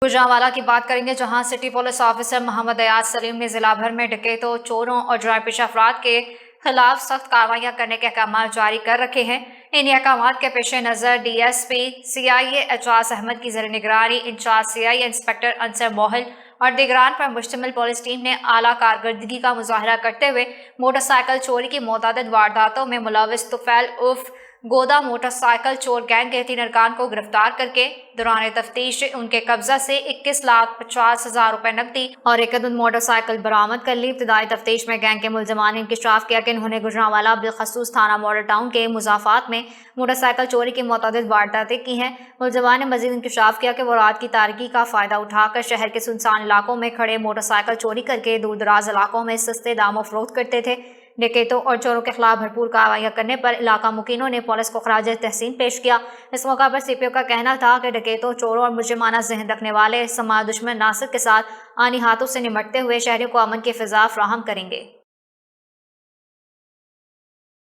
गुजरांवाला की बात करेंगे, जहां city police officer Mohammad Ayaz Saleem ने जिला भर में डकैतों, चोरों और ड्राइव पेशा अफराद के खिलाफ सख्त कार्रवाइयां करने के अहकाम जारी कर रखे हैं। इन अहकाम के पेश नज़र DSP CIA एजाज अहमद की ज़ेर निगरानी इंचार्ज CIA इंस्पेक्टर अंसर मोहल और दिगरान पर मुश्तमिल पुलिस टीम ने आला कारकर्दगी का मुजाहरा करते हुए मोटरसाइकिल चोरी की मुतअद्दिद वारदातों में मुलविस तुफैल उर्फ गोदा मोटरसाइकिल चोर गैंग के 3 अरकान को गिरफ्तार करके दौरान तफ्तीश उनके कब्जा से 21,50,000 रुपए नकदी और एक अदद मोटरसाइकिल बरामद कर ली। इब्तदाई तफ्तीश में गैंग के मुलजमान ने इंकशाफ किया कि इन्होंने गुजरांवाला बिलखसूस थाना मॉडल टाउन के मुजाफात में मोटरसाइकिल चोरी की मुतअद्दिद वारदातें की हैं। मुलजमान ने मजीद इंकशाफ किया कि वो रात की तारीकी का फ़ायदा उठाकर शहर के सुनसान इलाकों में खड़े मोटरसाइकिल चोरी करके दूर दराज इलाकों में सस्ते दामों फरोख्त करते थे। डकैतों और चोरों के खिलाफ भरपूर कार्रवाइयां करने पर इलाका मुकीनों ने पुलिस को खराज तहसीन पेश किया। इस मौका पर CPO का कहना था कि डकैतों, चोरों और मुजरिमाना जहन रखने वाले समाज दुश्मन नासिर के साथ आनी हाथों से निमटते हुए शहरियों को अमन की फिजा फराहम करेंगे।